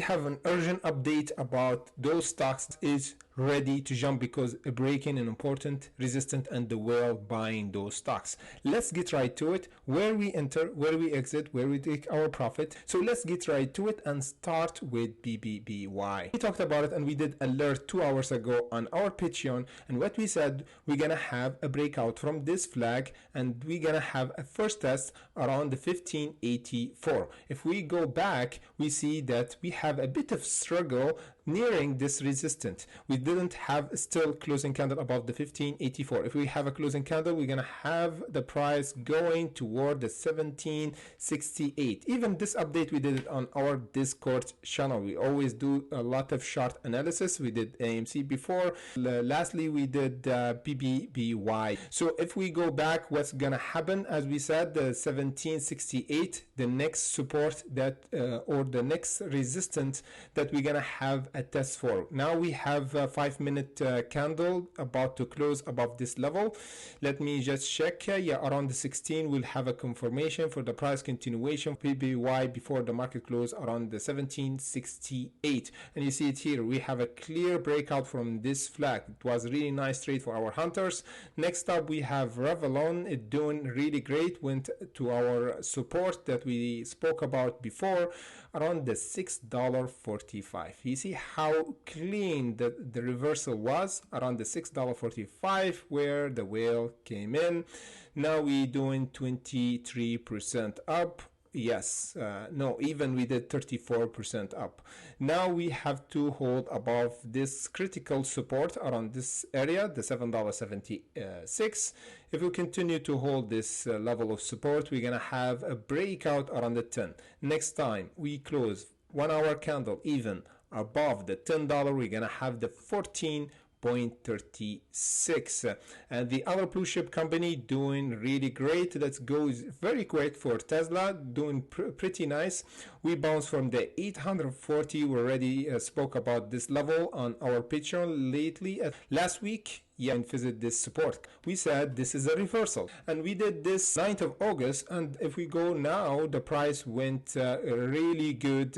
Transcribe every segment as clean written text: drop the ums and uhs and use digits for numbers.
have an urgent update about those stocks is ready to jump because breaking an important resistance and the whale buying those stocks. Let's get right to it, where we enter, where we exit, where we take our profit. So let's get right to it and start with BBBY. We talked about it and we did alert 2 hours ago on our Patreon, and what we said, we're gonna have a breakout from this flag and we're gonna have a first test around the 1584. If we go back, we see that we have a bit of struggle nearing this resistance. We didn't have still closing candle above the 1584. If we have a closing candle, we're gonna have the price going toward the 1768. Even this update we did it on our Discord channel. We always do a lot of chart analysis. We did AMC before. Lastly, we did BBBY. So if we go back, what's gonna happen? As we said, the 1768, the next support that or the next resistance that we're gonna have a test for. Now we have a 5-minute candle about to close above this level. Let me just check. Yeah, around the 16 we'll have a confirmation for the price continuation BBY before the market close around the 1768. And you see it here, we have a clear breakout from this flag. It was really nice trade for our hunters. Next up we have Revlon. It doing really great, went to our support that we spoke about before around the $6.45. You see how clean the reversal was around the $6.45 where the whale came in. Now we doing 23% up. Yes, no, even we did 34% up. Now we have to hold above this critical support around this area, the $7.76. If we continue to hold this level of support, we're gonna have a breakout around the 10. Next time we close 1 hour candle even above the $10, we're gonna have the 14.36. And the other blue chip company doing really great. Let's go very great for Tesla, doing pretty nice. We bounced from the 840. We already spoke about this level on our Patreon lately last week. Yeah, and visit this support. We said this is a reversal, and we did this 9th of August. And if we go now, the price went really good.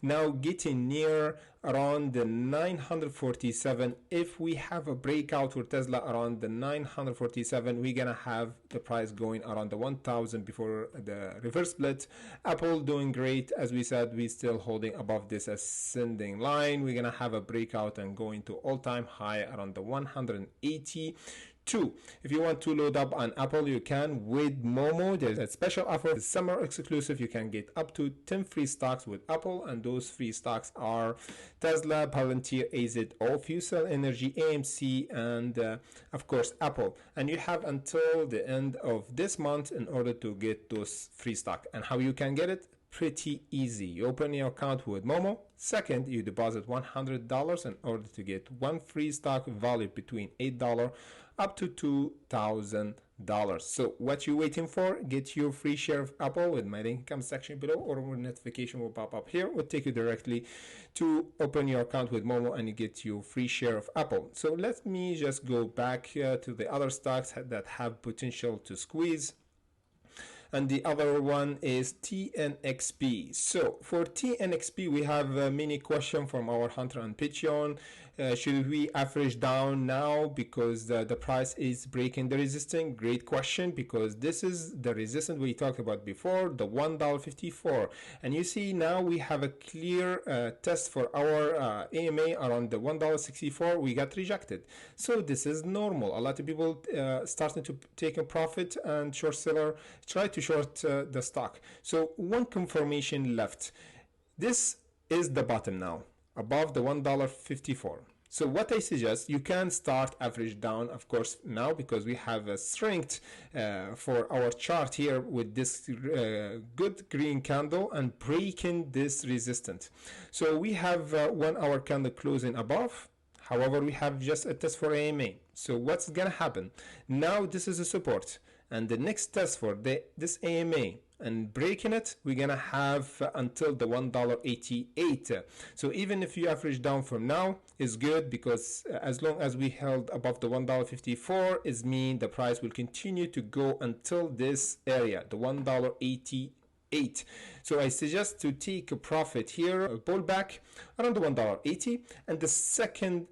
Now getting near around the 947. If we have a breakout for Tesla around the 947, we're gonna have the price going around the 1000 before the reverse split. Apple doing great. As we said, we still holding above this ascending line. We're gonna have a breakout and going to all-time high around the 182. If you want to load up on Apple, you can with Momo. There's a special offer, the summer exclusive. You can get up to 10 free stocks with Apple, and those free stocks are Tesla, Palantir, AZO, Fusel Energy, AMC, and of course Apple. And you have until the end of this month in order to get those free stock. And how you can get it? Pretty easy. You open your account with Momo. Second, you deposit $100 in order to get one free stock valued between $8 up to $2,000. So what you waiting for? Get your free share of Apple with my link comes section below, or a notification will pop up here. It will take you directly to open your account with Momo and you get your free share of Apple. So let me just go back to the other stocks that have potential to squeeze. And the other one is TNXP. So for TNXP, we have a mini question from our hunter on Patreon. Should we average down now because the price is breaking the resistance? Great question, because this is the resistance we talked about before, the $1.54. And you see now we have a clear test for our AMA around the $1.64. We got rejected. So this is normal. A lot of people starting to take a profit, and short seller try to short the stock. So one confirmation left. This is the bottom now, above the $1.54. So what I suggest, you can start average down, of course, now, because we have a strength for our chart here with this good green candle and breaking this resistance. So we have 1 hour candle closing above. However, we have just a test for AMA. So what's gonna happen? Now this is a support, and the next test for this AMA and breaking it, we're gonna have until the $1.88. So even if you average down from now, is good, because as long as we held above the $1.54, is mean the price will continue to go until this area, the $1.88. $1.08. So I suggest to take a profit here, a pullback around the $1.80, and the second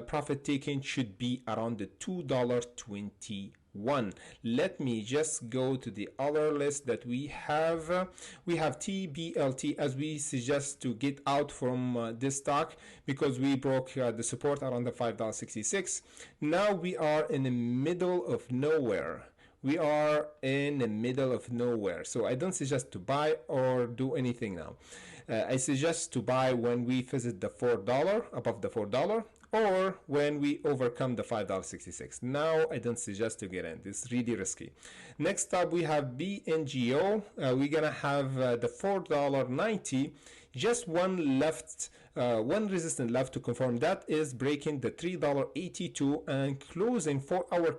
profit taking should be around the $2.21. Let me just go to the other list that we have. We have TBLT, as we suggest to get out from this stock because we broke the support around the $5.66. Now we are in the middle of nowhere. We are in the middle of nowhere, so I don't suggest to buy or do anything now. I suggest to buy when we visit the $4, above the $4, or when we overcome the $5.66. Now I don't suggest to get in. It's really risky. Next up we have BNGO. We're gonna have the $4.90. Just one left, one resistance left to confirm. That is breaking the $3.82 and closing 4-hour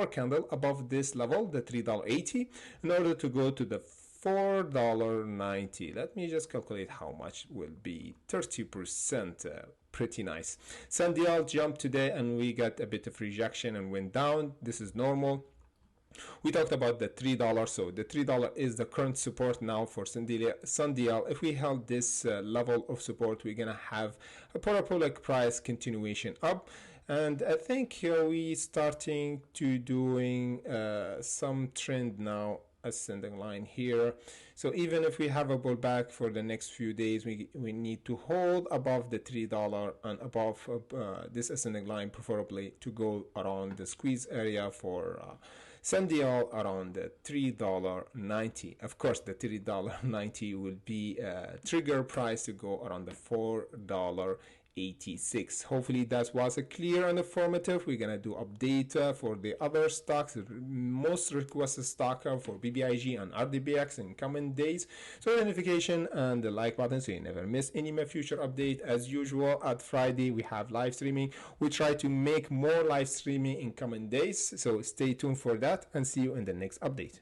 candle above this level, the $3.80, in order to go to the $4.90. Let me just calculate how much will be 30%. Pretty nice. sndl jumped today and we got a bit of rejection and went down. This is normal. We talked about the $3, so the $3 is the current support now for sndl. If we held this level of support, we're gonna have a parabolic price continuation up. And I think we starting to doing some trend now, ascending line here. So even if we have a pullback for the next few days, we need to hold above the $3 and above this ascending line, preferably to go around the squeeze area for sndl around the $3.90. Of course, the $3.90 will be a trigger price to go around the $4.86. Hopefully that was clear and informative. We're gonna do update for the other stocks, most requested stock for BBIG and RDBX in coming days. So the notification and the like button so you never miss any of my future update. As usual, at Friday we have live streaming. We try to make more live streaming in coming days, so stay tuned for that and see you in the next update.